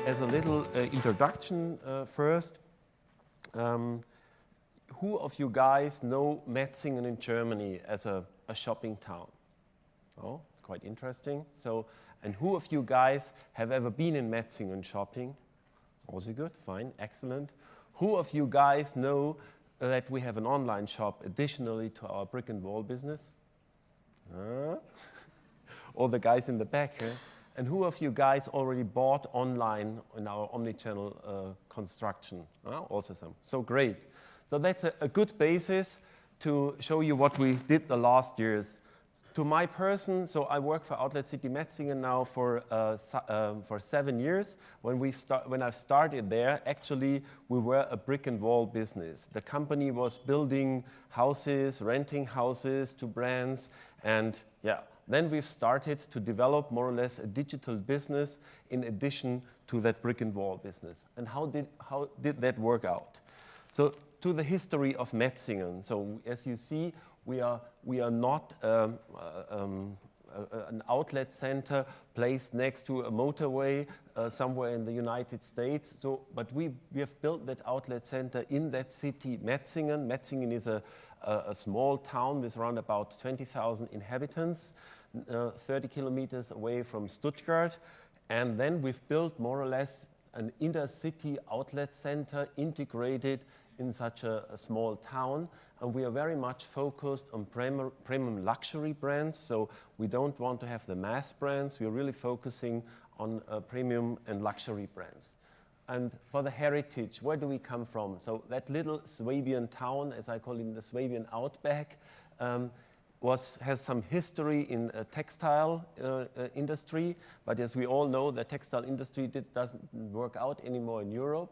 as a little introduction first, who of you guys know Metzingen in Germany as a shopping town? Oh, it's quite interesting. So, and who of you guys have ever been in Metzingen shopping? Also good, fine, excellent. Who of you guys know that we have an online shop additionally to our brick-and-wall business? All the guys in the back, eh? And who of you guys already bought online in our omnichannel construction? Also some. So great. So that's a good basis to show you what we did the last years. To my person, so I work for Outletcity Metzingen now for 7 years. When I started there, actually we were a brick-and-wall business. The company was building houses, renting houses to brands, and yeah. Then we've started to develop more or less a digital business in addition to that brick-and-wall business. And how did that work out? So to the history of Metzingen. So as you see, we are not an outlet center placed next to a motorway somewhere in the United States. So, but we have built that outlet center in that city, Metzingen. Metzingen is a small town with around about 20,000 inhabitants. 30 kilometers away from Stuttgart, and then we've built more or less an intercity outlet center integrated in such a small town, and we are very much focused on premium luxury brands, so we don't want to have the mass brands, we're really focusing on premium and luxury brands. And for the heritage, where do we come from? So that little Swabian town, as I call it, the Swabian Outback, has some history in textile industry, but as we all know, the textile industry doesn't work out anymore in Europe.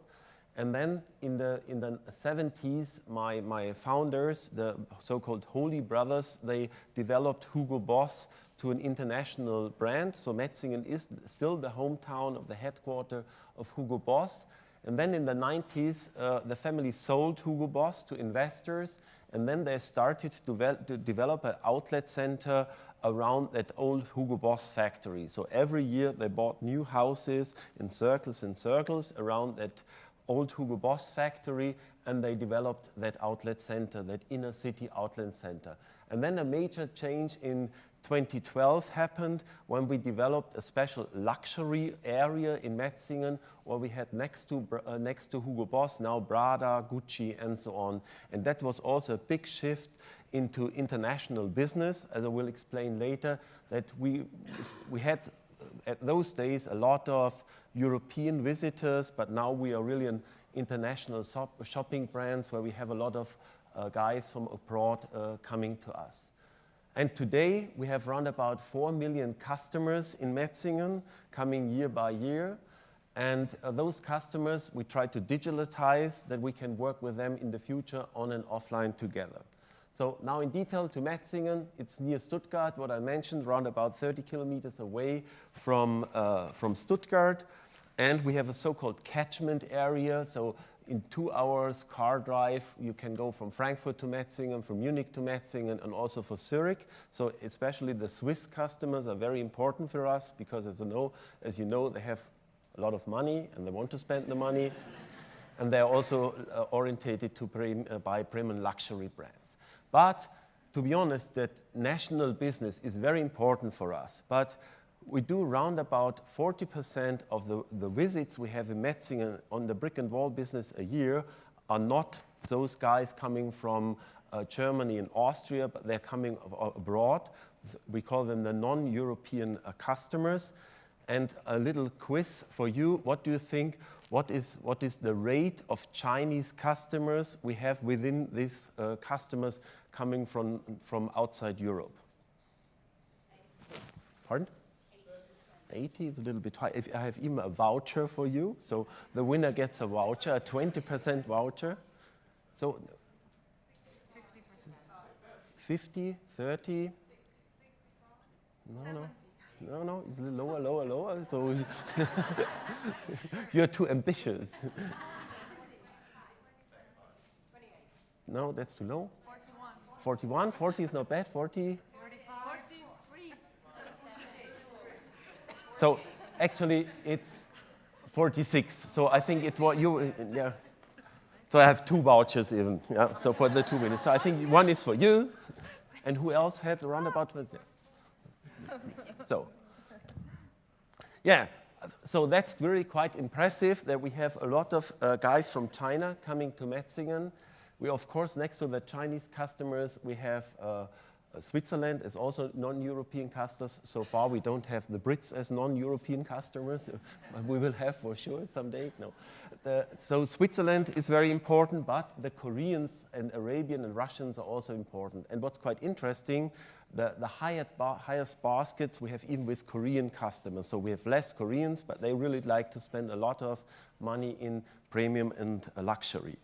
And then in the 70s, my founders, the so-called Holy Brothers, they developed Hugo Boss to an international brand. So Metzingen is still the hometown of the headquarter of Hugo Boss. And then in the 90s, the family sold Hugo Boss to investors. And then they started to develop an outlet center around that old Hugo Boss factory. So every year they bought new houses in circles around that old Hugo Boss factory, and they developed that outlet center, that inner city outlet center. And then a major change in 2012 happened when we developed a special luxury area in Metzingen where we had next to Hugo Boss now Prada, Gucci, and so on. And that was also a big shift into international business, as I will explain later, that we had at those days a lot of European visitors, but now we are really an international shopping brands where we have a lot of guys from abroad coming to us. And today we have around about 4 million customers in Metzingen coming year by year. And those customers we try to digitalize that we can work with them in the future on and offline together. So now in detail to Metzingen, it's near Stuttgart, what I mentioned, around about 30 kilometers away from Stuttgart. And we have a so-called catchment area. So in 2 hours car drive, you can go from Frankfurt to Metzingen, from Munich to Metzingen, and also for Zurich. So especially the Swiss customers are very important for us because as you know, they have a lot of money and they want to spend the money. And they're also orientated to buy premium luxury brands. But to be honest, that national business is very important for us. But we do round about 40% of the visits we have in Metzingen on the brick-and-wall business a year are not those guys coming from Germany and Austria, but they're coming abroad. We call them the non-European customers. And a little quiz for you. What do you think, what is the rate of Chinese customers we have within these customers coming from outside Europe? Pardon? 80 is a little bit high. I have even a voucher for you. So the winner gets a voucher, a 20% voucher. So 50, 30? No, it's a little lower. So you're too ambitious. No, that's too low. 41. 40 is not bad. 40. So actually, it's 46. So I think it was you. Yeah. So I have 2 vouchers even. Yeah. So for the 2 minutes. So I think one is for you, and who else had around about 20? So. Yeah. So that's really quite impressive that we have a lot of guys from China coming to Metzingen. We, of course, next to the Chinese customers, we have Switzerland as also non-European customers. So far, we don't have the Brits as non-European customers. We will have for sure someday. No. So Switzerland is very important, but the Koreans and Arabian and Russians are also important. And what's quite interesting, the highest baskets we have even with Korean customers. So we have less Koreans, but they really like to spend a lot of money in premium and luxury.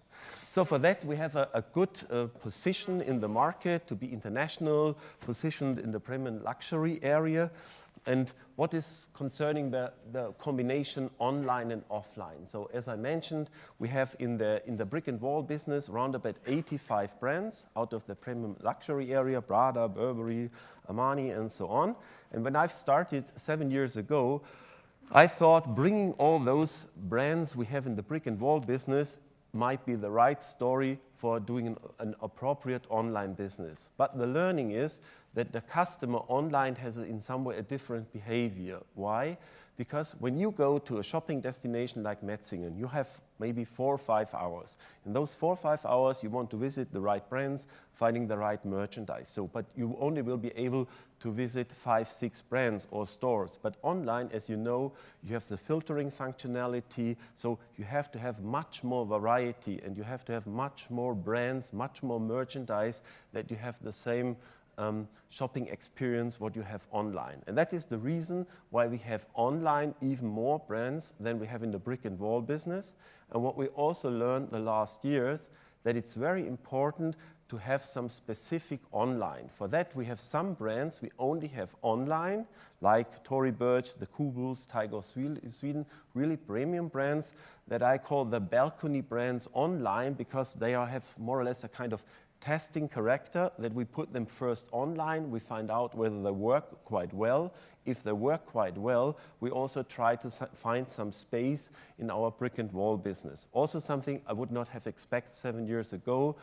So for that, we have a good position in the market to be international, positioned in the premium luxury area. And what is concerning the combination online and offline? So as I mentioned, we have in the brick-and-mortar business around about 85 brands out of the premium luxury area, Prada, Burberry, Armani, and so on. And when I started 7 years ago, I thought bringing all those brands we have in the brick-and-mortar business might be the right story for doing an appropriate online business. But the learning is that the customer online has in some way a different behavior. Why? Because when you go to a shopping destination like Metzingen, you have maybe 4 or 5 hours. In those 4 or 5 hours, you want to visit the right brands, finding the right merchandise. So, but you only will be able to visit 5, 6 brands or stores. But online, as you know, you have the filtering functionality, so you have to have much more variety and you have to have much more brands, much more merchandise, that you have the same shopping experience what you have online. And that is the reason why we have online even more brands than we have in the brick-and-mortar business. And what we also learned the last years, that it's very important to have some specific online. For that, we have some brands we only have online, like Tory Burch, the Kubels, Tiger Sweden, really premium brands that I call the balcony brands online, because they have more or less a kind of testing character, that we put them first online, we find out whether they work quite well. If they work quite well, we also try to find some space in our brick-and-mortar business. Also something I would not have expected 7 years ago,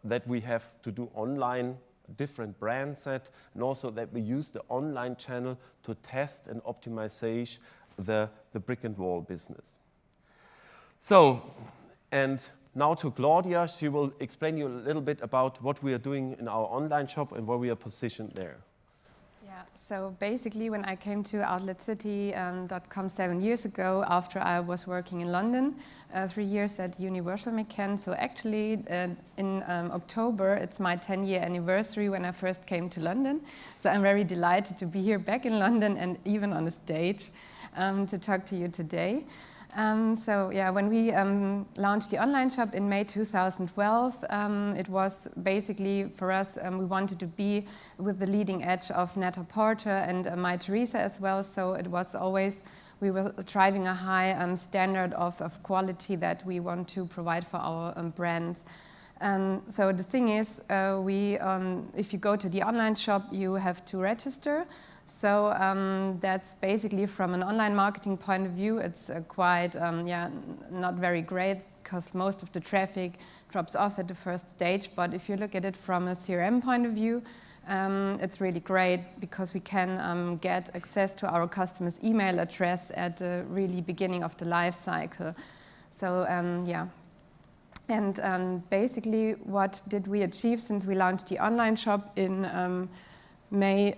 that we have to do online different brand set, and also that we use the online channel to test and optimize the brick-and-mortar business. So, and now to Claudia, she will explain you a little bit about what we are doing in our online shop and where we are positioned there. Yeah, so basically when I came to Outletcity.com 7 years ago, after I was working in London, 3 years at Universal McCann, so actually in October it's my 10-year anniversary when I first came to London. So I'm very delighted to be here back in London and even on the stage to talk to you today. So yeah, when we launched the online shop in May 2012, it was basically for us, we wanted to be with the leading edge of Net-a-Porter and My Theresa as well. So it was always, we were driving a high standard of quality that we want to provide for our brands. So the thing is, if you go to the online shop, you have to register. So that's basically from an online marketing point of view, it's quite, not very great, because most of the traffic drops off at the first stage. But if you look at it from a CRM point of view, it's really great, because we can get access to our customer's email address at the really beginning of the life cycle. So yeah. And basically, what did we achieve since we launched the online shop in May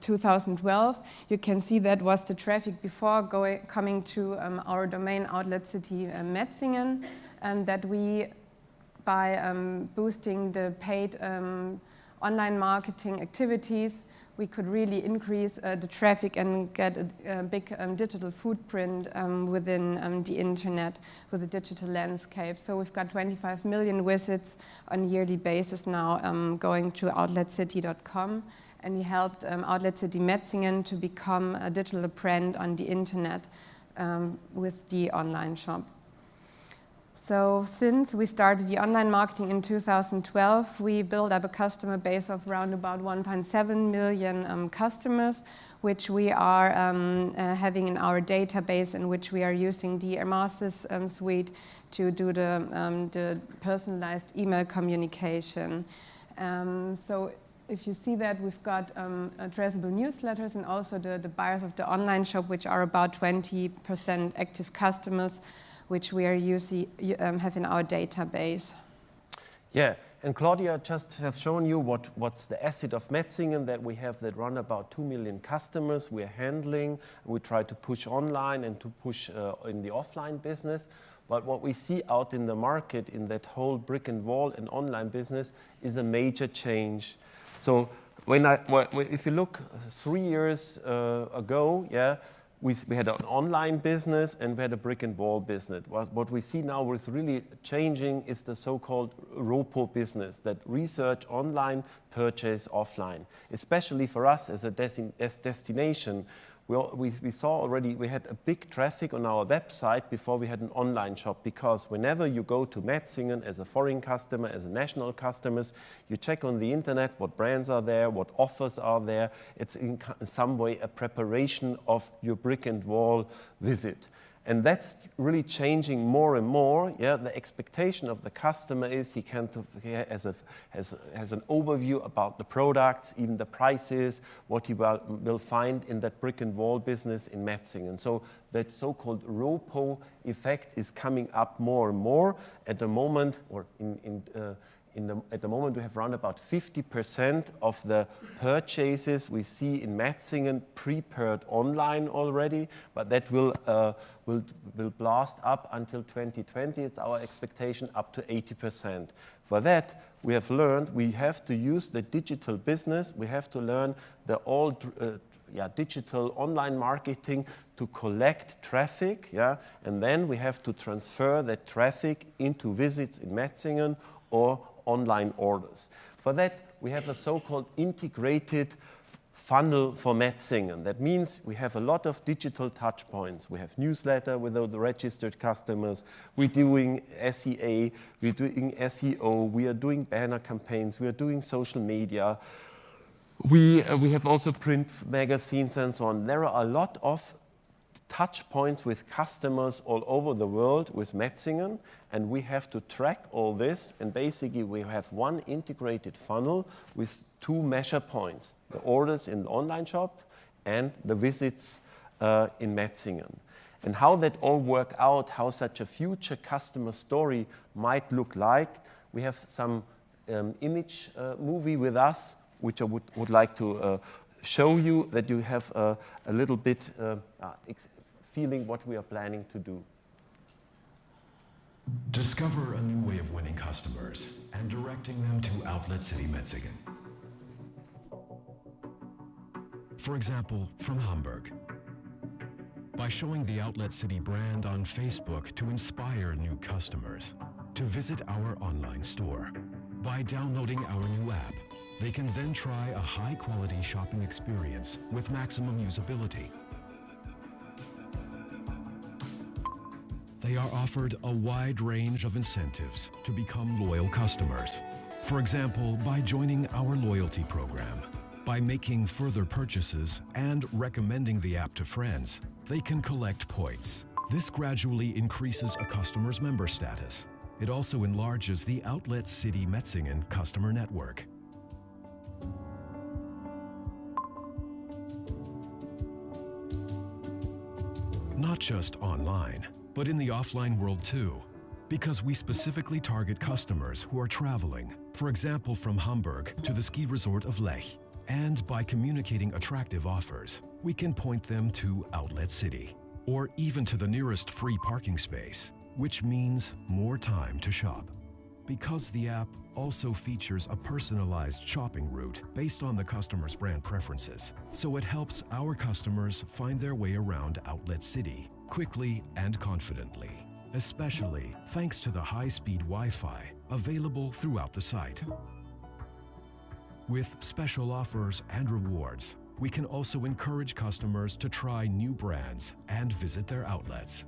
2012? You can see that was the traffic before coming to our domain Outletcity Metzingen, and that we, by boosting the paid online marketing activities, we could really increase the traffic and get a big digital footprint within the internet with a digital landscape. So we've got 25 million visits on a yearly basis now going to Outletcity.com, and we helped Outletcity Metzingen to become a digital brand on the internet with the online shop. So since we started the online marketing in 2012, we built up a customer base of around about 1.7 million customers, which we are having in our database, in which we are using the Emarsys suite to do the personalized email communication. So if you see that, we've got addressable newsletters and also the buyers of the online shop, which are about 20% active customers, which we are have in our database. Yeah, and Claudia just has shown you what's the asset of Metzingen that we have that run about 2 million customers we're handling. We try to push online and to push in the offline business. But what we see out in the market in that whole brick and wall and online business is a major change. So if you look 3 years ago, yeah, we had an online business and we had a brick and wall business. What we see now is really changing is the so-called ROPO business, that research online, purchase offline. Especially for us as a destination, we saw already we had a big traffic on our website before we had an online shop, because whenever you go to Metzingen as a foreign customer, as a national customer, you check on the internet what brands are there, what offers are there. It's in some way a preparation of your brick and wall visit. And that's really changing more and more. Yeah, the expectation of the customer is he has an overview about the products, even the prices, what he will find in that brick and wall business in Metzingen. So that so-called ROPO effect is coming up more and more. At the moment, or at the moment, we have around about 50% of the purchases we see in Metzingen prepared online already, but that will blast up until 2020. It's our expectation up to 80%. For that, we have learned we have to use the digital business. We have to learn the digital online marketing to collect traffic, yeah, and then we have to transfer that traffic into visits in Metzingen or online orders. For that, we have a so-called integrated funnel for Metzingen. That means we have a lot of digital touch points. We have newsletter with the registered customers. We're doing SEA, we're doing SEO, we are doing banner campaigns, we are doing social media. We have also print magazines and so on. There are a lot of touch points with customers all over the world with Metzingen, and we have to track all this, and basically we have one integrated funnel with 2 measure points, the orders in the online shop and the visits in Metzingen. And how that all work out, how such a future customer story might look like, we have some image movie with us, which I would like to show you, that you have a little bit feeling what we are planning to do. Discover a new way of winning customers and directing them to Outletcity Metzingen. For example, from Hamburg. By showing the Outletcity brand on Facebook to inspire new customers to visit our online store. By downloading our new app, they can then try a high-quality shopping experience with maximum usability. They are offered a wide range of incentives to become loyal customers. For example, by joining our loyalty program. By making further purchases and recommending the app to friends, they can collect points. This gradually increases a customer's member status. It also enlarges the Outletcity Metzingen customer network. Not just online, but in the offline world too, because we specifically target customers who are traveling, for example from Hamburg to the ski resort of Lech. And by communicating attractive offers, we can point them to Outletcity, or even to the nearest free parking space, which means more time to shop. Because the app also features a personalized shopping route based on the customer's brand preferences, so it helps our customers find their way around Outletcity quickly and confidently, especially thanks to the high-speed Wi-Fi available throughout the site. With special offers and rewards, we can also encourage customers to try new brands and visit their outlets.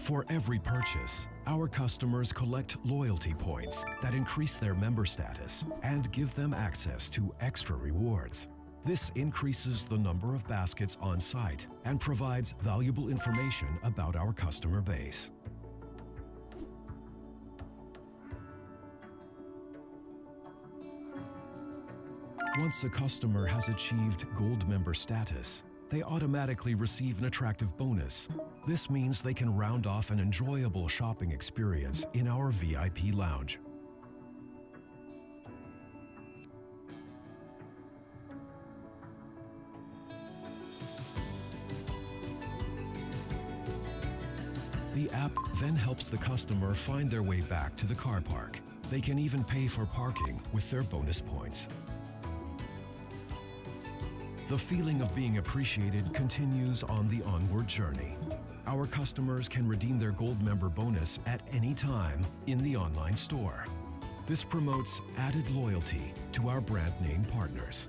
For every purchase, our customers collect loyalty points that increase their member status and give them access to extra rewards. This increases the number of baskets on site and provides valuable information about our customer base. Once a customer has achieved Gold member status, they automatically receive an attractive bonus. This means they can round off an enjoyable shopping experience in our VIP lounge. The app then helps the customer find their way back to the car park. They can even pay for parking with their bonus points. The feeling of being appreciated continues on the onward journey. Our customers can redeem their Gold member bonus at any time in the online store. This promotes added loyalty to our brand name partners.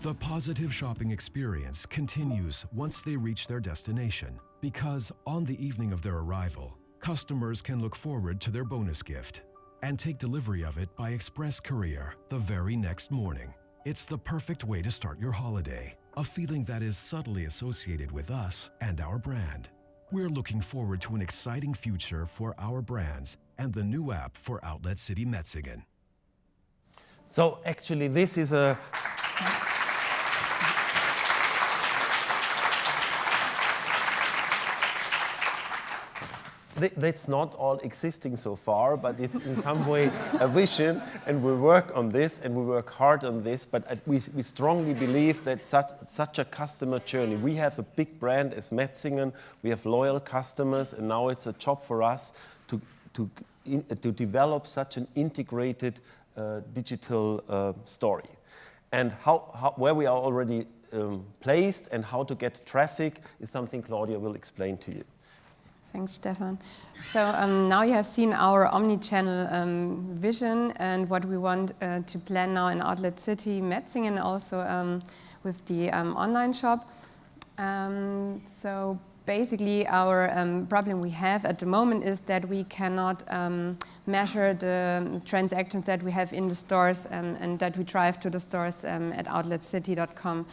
The positive shopping experience continues once they reach their destination, because on the evening of their arrival, customers can look forward to their bonus gift and take delivery of it by express courier the very next morning. It's the perfect way to start your holiday, a feeling that is subtly associated with us and our brand. We're looking forward to an exciting future for our brands and the new app for Outletcity Metzingen. So actually this is a that's not all existing so far, but it's in some way a vision, and we work on this, and we work hard on this, but we strongly believe that such a customer journey, we have a big brand as Metzingen, we have loyal customers, and now it's a job for us to develop such an integrated digital story. And where we are already placed and how to get traffic is something Claudia will explain to you. Thanks, Stefan. So now you have seen our omni-channel vision and what we want to plan now in Outletcity Metzingen, also with the online shop. So basically our problem we have at the moment is that we cannot measure the transactions that we have in the stores and that we drive to the stores at outletcity.com.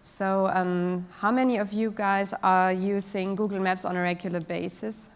So how many of you guys are using Google Maps on a regular basis?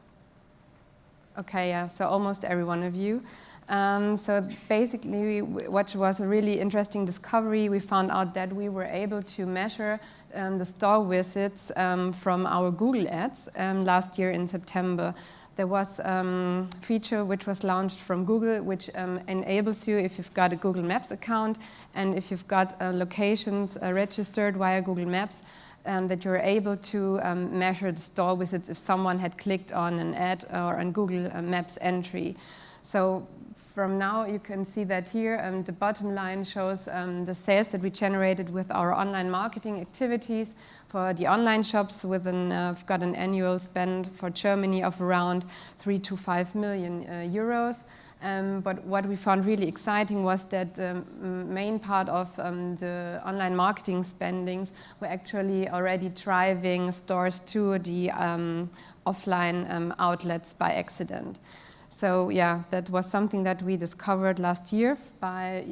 Okay, yeah, so almost every one of you. So basically, what was a really interesting discovery, we found out that we were able to measure the store visits from our Google ads last year in September. There was a feature which was launched from Google, which enables you, if you've got a Google Maps account and if you've got locations registered via Google Maps, that you're able to measure the store visits if someone had clicked on an ad or on Google Maps entry. So from now you can see that here the bottom line shows the sales that we generated with our online marketing activities for the online shops with we've got an annual spend for Germany of around 3 to 5 million euros. But what we found really exciting was that the main part of the online marketing spendings were actually already driving stores to the offline outlets by accident. So yeah, that was something that we discovered last year by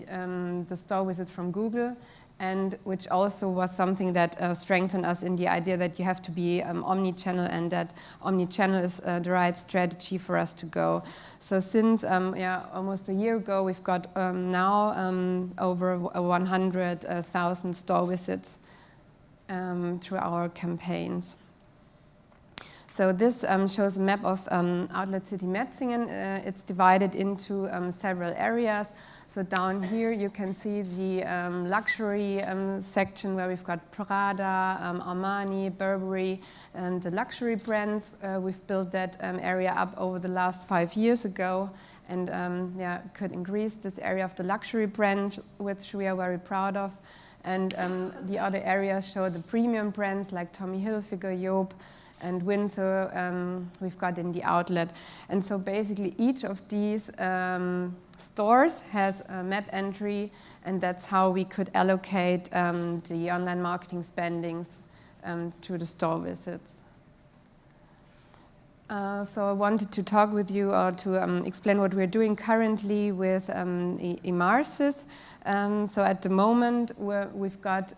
the store visits from Google, and which also was something that strengthened us in the idea that you have to be omni-channel, and that omni-channel is the right strategy for us to go. So since almost a year ago, we've got now over 100,000 store visits through our campaigns. So this shows a map of Outletcity Metzingen. It's divided into several areas. So down here you can see the luxury section where we've got Prada, Armani, Burberry, and the luxury brands. We've built that area up over the last 5 years ago, and could increase this area of the luxury brand, which we are very proud of. And the other areas show the premium brands like Tommy Hilfiger, Joop, and Windsor we've got in the outlet. And so basically each of these stores has a map entry And that's how we could allocate the online marketing spendings to the store visits. So I wanted to talk with you or to explain what we're doing currently with Emarsys. So at the moment, we've got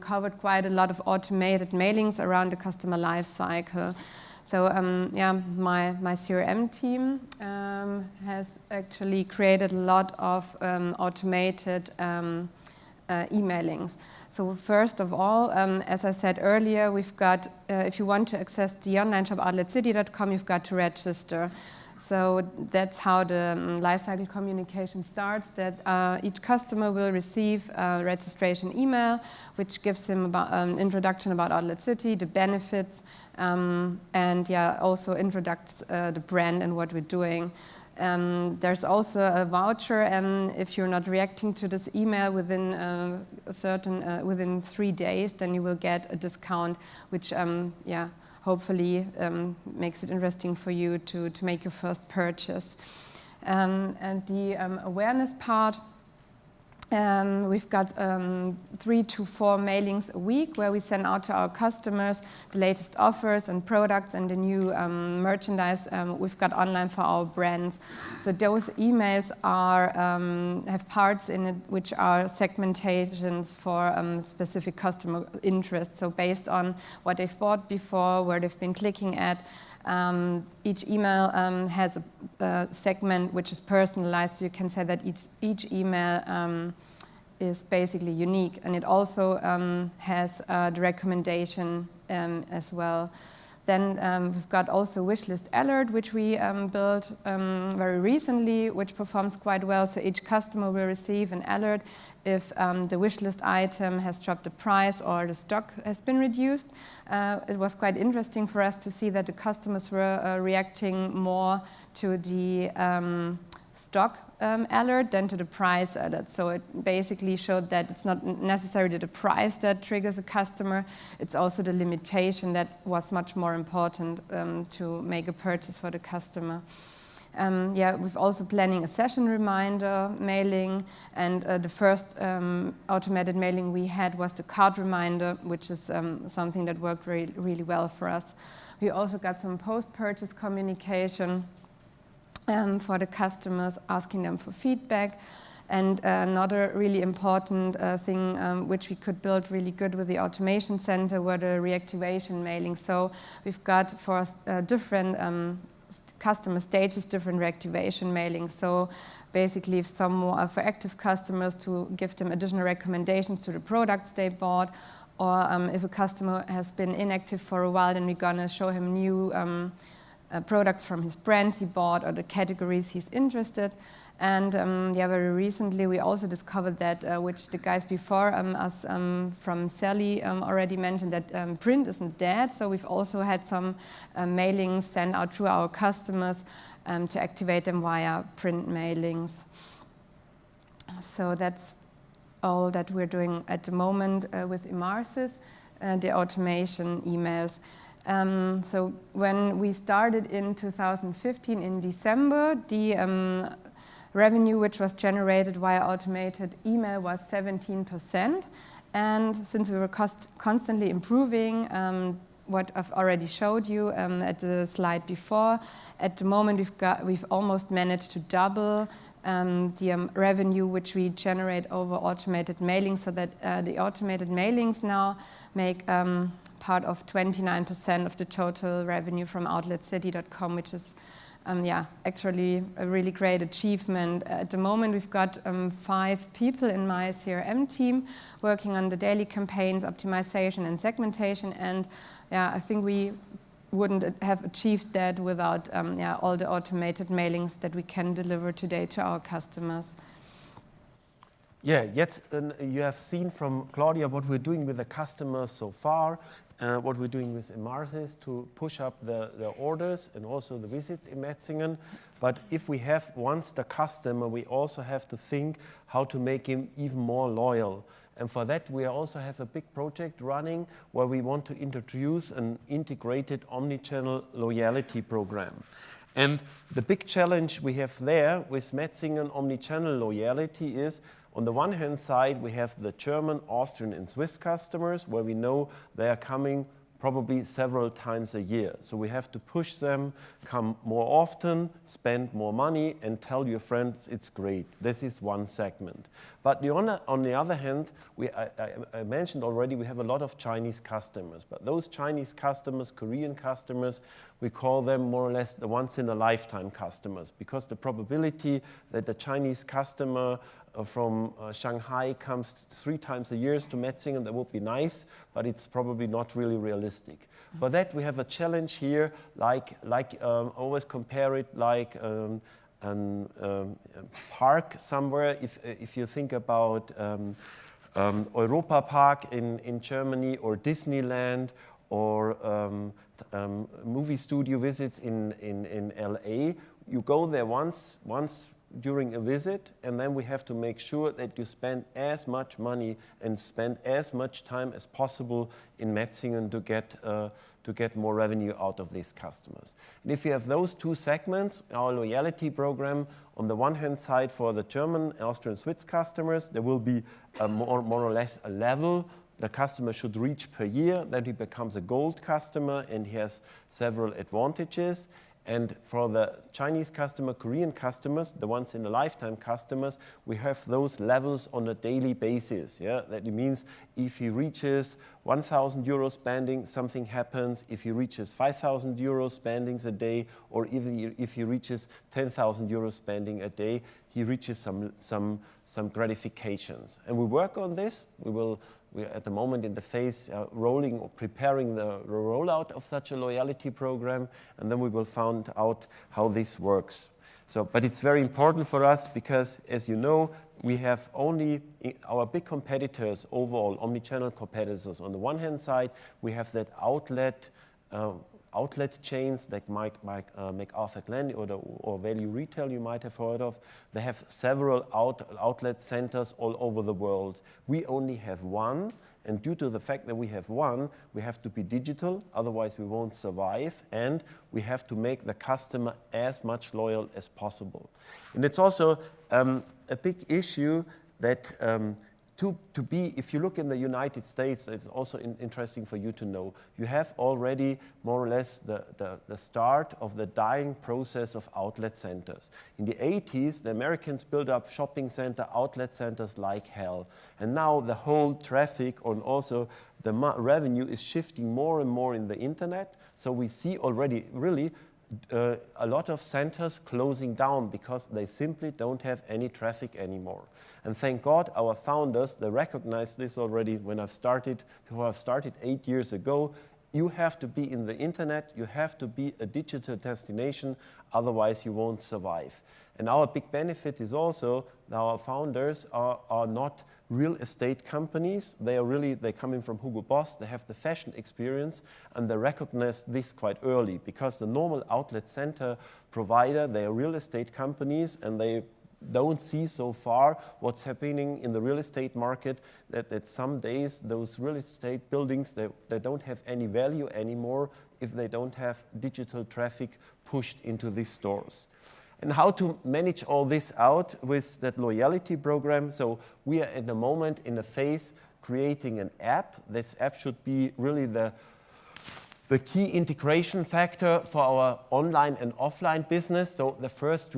covered quite a lot of automated mailings around the customer life cycle. So yeah, my CRM team has actually created a lot of automated emailings. So first of all, as I said earlier, we've got, if you want to access the online shop outletcity.com, you've got to register. So that's how the lifecycle communication starts, that each customer will receive a registration email, which gives him about, an introduction about Outletcity, the benefits, and yeah, also introduces the brand and what we're doing. There's also a voucher, and if you're not reacting to this email within within 3 days, then you will get a discount, which yeah, hopefully makes it interesting for you to make your first purchase. And the awareness part, we've got 3 to 4 mailings a week where we send out to our customers the latest offers and products and the new merchandise we've got online for our brands. So those emails are have parts in it which are segmentations for specific customer interests. So based on what they've bought before, where they've been clicking at, each email has a segment which is personalized. So you can say that each email is basically unique, and it also has the recommendation as well. Then we've got also wishlist alert, which we built very recently, which performs quite well. So each customer will receive an alert if the wishlist item has dropped the price or the stock has been reduced. It was quite interesting for us to see that the customers were reacting more to the stock alert than to the price alert. So it basically showed that it's not necessarily the price that triggers a customer, it's also the limitation that was much more important to make a purchase for the customer. Yeah, we've also planning a session reminder mailing, and the first automated mailing we had was the card reminder, which is something that worked really well for us. We also got some post-purchase communication for the customers, asking them for feedback. And another really important thing which we could build really good with the automation center were the reactivation mailing. So we've got for different customer stages, different reactivation mailings. So basically, if for active customers, to give them additional recommendations to the products they bought, or if a customer has been inactive for a while, then we're gonna show him new products from his brands he bought or the categories he's interested. And yeah, very recently we also discovered that, which the guys before us from Sally already mentioned, that print isn't dead. So we've also had some mailings sent out to our customers to activate them via print mailings. So that's all that we're doing at the moment with Emarsys, the automation emails. So when we started in 2015 in December, the revenue which was generated via automated email was 17%. And since we were constantly improving what I've already showed you at the slide before, at the moment we've almost managed to double the revenue which we generate over automated mailings, so that the automated mailings now make part of 29% of the total revenue from Outletcity.com, which is yeah, actually a really great achievement. At the moment, we've got 5 people in my CRM team working on the daily campaigns, optimization and segmentation, and yeah, I think we wouldn't have achieved that without yeah, all the automated mailings that we can deliver today to our customers. Yeah, yet you have seen from Claudia what we're doing with the customers so far, what we're doing with Emarsys to push up the orders and also the visit in Metzingen. But if we have once the customer, we also have to think how to make him even more loyal. And for that, we also have a big project running where we want to introduce an integrated omnichannel loyalty program. And the big challenge we have there with Metzingen omnichannel loyalty is, on the one hand side, we have the German, Austrian, and Swiss customers, where we know they are coming probably several times a year. So we have to push them, come more often, spend more money, and tell your friends it's great. This is one segment. But on the other hand, I mentioned already, we have a lot of Chinese customers. But those Chinese customers, Korean customers, we call them more or less the once-in-a-lifetime customers, because the probability that the Chinese customer from Shanghai comes 3 times a year to Metzingen, that would be nice, but it's probably not really realistic. For that, we have a challenge here, always compare it like a park somewhere. If you think about Europa Park in Germany, or Disneyland, or movie studio visits in LA, you go there once during a visit, and then we have to make sure that you spend as much money and spend as much time as possible in Metzingen to get more revenue out of these customers. And if you have those two segments, our loyalty program, on the one hand side for the German, Austrian, Swiss customers, there will be more or less a level the customer should reach per year, then he becomes a gold customer and he has several advantages. And for the Chinese customer, Korean customers, the ones in the lifetime customers, we have those levels on a daily basis. Yeah? That means if he reaches 1,000 euro spending, something happens. If he reaches 5,000 euro spendings a day, or even if he reaches 10,000 euro spending a day, he reaches some gratifications. And we work on this. We're at the moment in the phase rolling or preparing the rollout of such a loyalty program, and then we will find out how this works. But it's very important for us because, as you know, we have only our big competitors overall, omnichannel competitors. On the one hand side, we have that outlet chains like MacArthur Glen or Value Retail you might have heard of. They have several outlet centers all over the world. We only have one, and due to the fact that we have one, we have to be digital, otherwise we won't survive, and we have to make the customer as much loyal as possible. And it's also a big issue that to be, if you look in the United States, it's also interesting for you to know, you have already more or less the start of the dying process of outlet centers. In the 80s, the Americans built up shopping center, outlet centers like hell. And now the whole traffic and also the revenue is shifting more and more in the internet. So we see already really a lot of centers closing down because they simply don't have any traffic anymore. And thank God our founders, they recognized this already before I've started 8 years ago. You have to be in the internet, you have to be a digital destination, otherwise you won't survive. And our big benefit is also that our founders are not real estate companies. They're coming from Hugo Boss, they have the fashion experience, and they recognize this quite early because the normal outlet center provider, they are real estate companies and they don't see so far what's happening in the real estate market, that some days those real estate buildings, they don't have any value anymore if they don't have digital traffic pushed into these stores. And how to manage all this out with that loyalty program. So we are at the moment in a phase creating an app. This app should be really the key integration factor for our online and offline business. So the first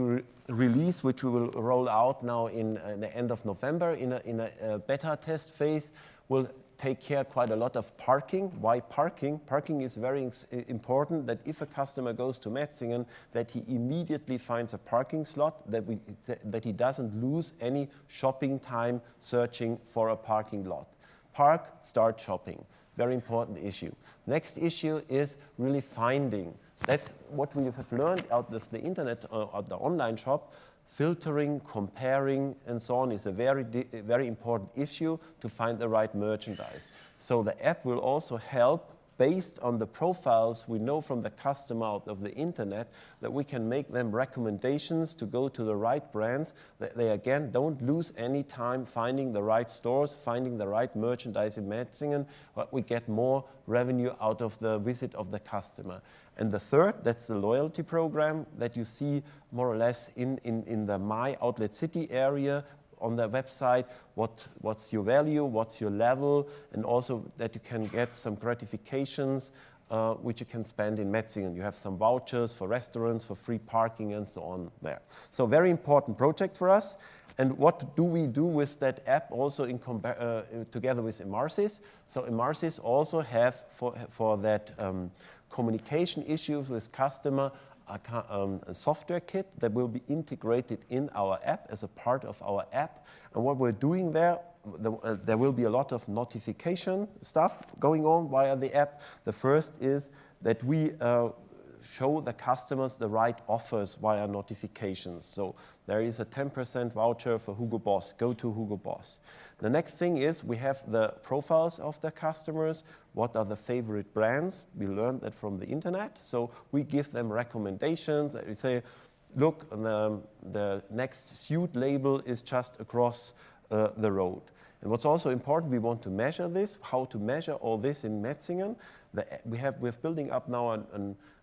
release, which we will roll out now in the end of November in a beta test phase, will take care quite a lot of parking. Why parking? Parking is very important, that if a customer goes to Metzingen, that he immediately finds a parking slot, that he doesn't lose any shopping time searching for a parking lot. Park, start shopping. Very important issue. Next issue is really finding. That's what we have learned out of the internet or the online shop. Filtering, comparing, and so on is a very important issue to find the right merchandise. So the app will also help based on the profiles we know from the customer out of the internet, that we can make them recommendations to go to the right brands, that they again don't lose any time finding the right stores, finding the right merchandise in Metzingen, but we get more revenue out of the visit of the customer. And the third, that's the loyalty program that you see more or less in the My Outletcity area on the website. What's your value, what's your level, and also that you can get some gratifications which you can spend in Metzingen. You have some vouchers for restaurants, for free parking and so on there. So very important project for us. And what do we do with that app also together with Emarsys? So Emarsys also have for that communication issues with customer a software kit that will be integrated in our app as a part of our app. And what we're doing there, there will be a lot of notification stuff going on via the app. The first is that we show the customers the right offers via notifications. So there is a 10% voucher for Hugo Boss. Go to Hugo Boss. The next thing is we have the profiles of the customers. What are the favorite brands? We learned that from the internet. So we give them recommendations. We say, look, the next suit label is just across the road. And what's also important, we want to measure this. How to measure all this in Metzingen? We're building up now a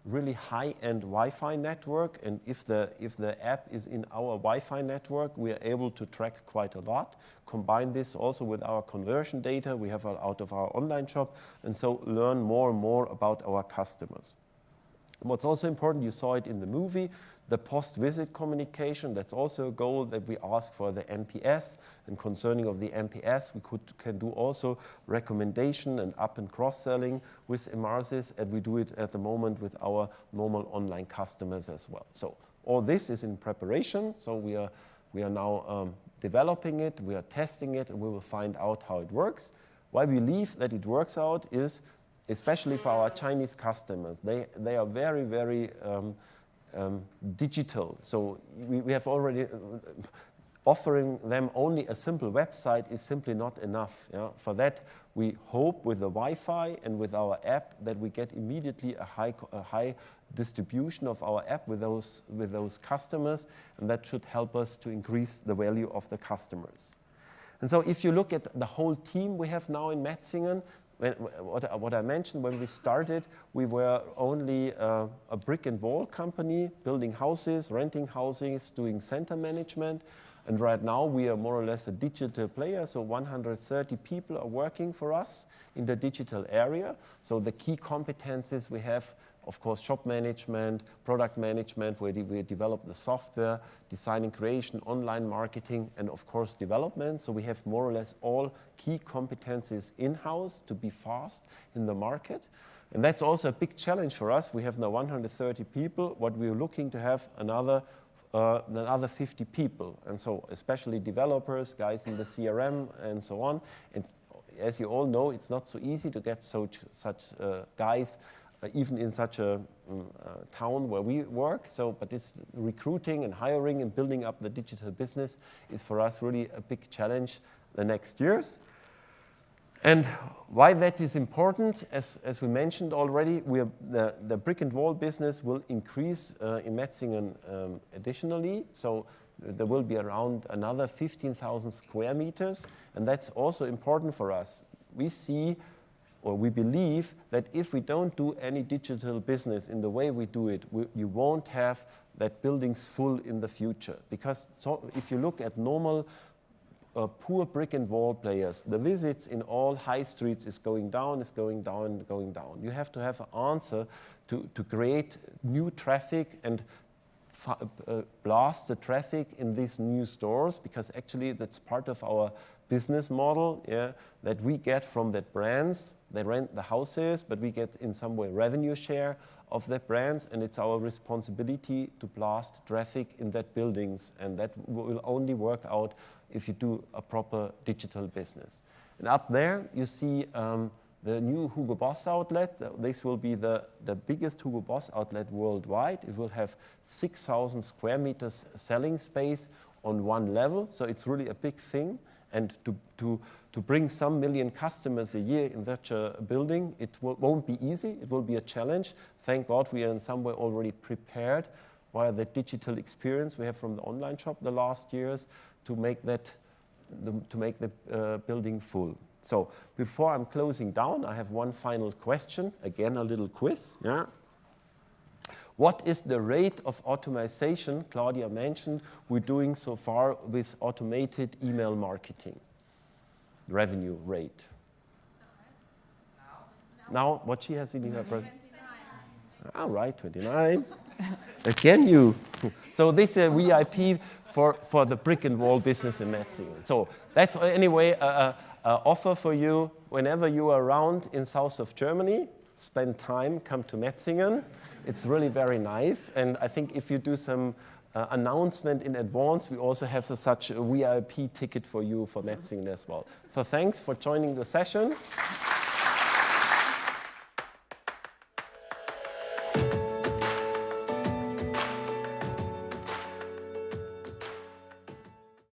really high-end Wi-Fi network, and if the app is in our Wi-Fi network, we are able to track quite a lot. Combine this also with our conversion data we have out of our online shop, and so learn more and more about our customers. What's also important, you saw it in the movie, the post-visit communication. That's also a goal that we ask for the NPS. And concerning of the NPS, we can do also recommendation and up and cross-selling with Emarsys, and we do it at the moment with our normal online customers as well. So all this is in preparation. So we are now developing it, we are testing it, and we will find out how it works. Why we believe that it works out is, especially for our Chinese customers, they are very, very digital. So we have already offering them only a simple website is simply not enough. Yeah? For that, we hope with the Wi-Fi and with our app that we get immediately a high distribution of our app with those customers, and that should help us to increase the value of the customers. And so if you look at the whole team we have now in Metzingen, what I mentioned when we started, we were only a brick-and-mortar company, building houses, renting houses, doing center management. And right now we are more or less a digital player, so 130 people are working for us in the digital area. So the key competencies we have, of course, shop management, product management, where we develop the software, design and creation, online marketing, and of course development. So we have more or less all key competencies in-house to be fast in the market. And that's also a big challenge for us. We have now 130 people. What we're looking to have another 50 people. And so especially developers, guys in the CRM and so on. And as you all know, it's not so easy to get such guys even in such a town where we work. So, but it's recruiting and hiring and building up the digital business is for us really a big challenge the next years. And why that is important, as we mentioned already, the brick-and-mortar business will increase in Metzingen additionally. So there will be around another 15,000 square meters, and that's also important for us. We see, or we believe, that if we don't do any digital business in the way we do it, you won't have that buildings full in the future. Because if you look at normal poor brick-and-mortar players, the visits in all high streets is going down, is going down, going down. You have to have an answer to create new traffic and blast the traffic in these new stores, because actually that's part of our business model, yeah, that we get from that brands. They rent the houses, but we get in some way revenue share of that brands, and it's our responsibility to blast traffic in that buildings, and that will only work out if you do a proper digital business. And up there you see the new Hugo Boss outlet. This will be the biggest Hugo Boss outlet worldwide. It will have 6,000 square meters selling space on one level, so it's really a big thing. And to bring some million customers a year in such a building, it won't be easy. It will be a challenge. Thank God we are in some way already prepared via the digital experience we have from the online shop the last years to make the building full. So before I'm closing down, I have one final question. Again, a little quiz. Yeah. What is the rate of automation Claudia mentioned we're doing so far with automated email marketing? Revenue rate. Now, what she has in her presentation? All right, 29. Again, you. So this is a VIP for the brick-and-wall business in Metzingen. So that's anyway an offer for you. Whenever you are around in south of Germany, spend time, come to Metzingen. It's really very nice. And I think if you do some announcement in advance, we also have such a VIP ticket for you for Metzingen as well. So thanks for joining the session.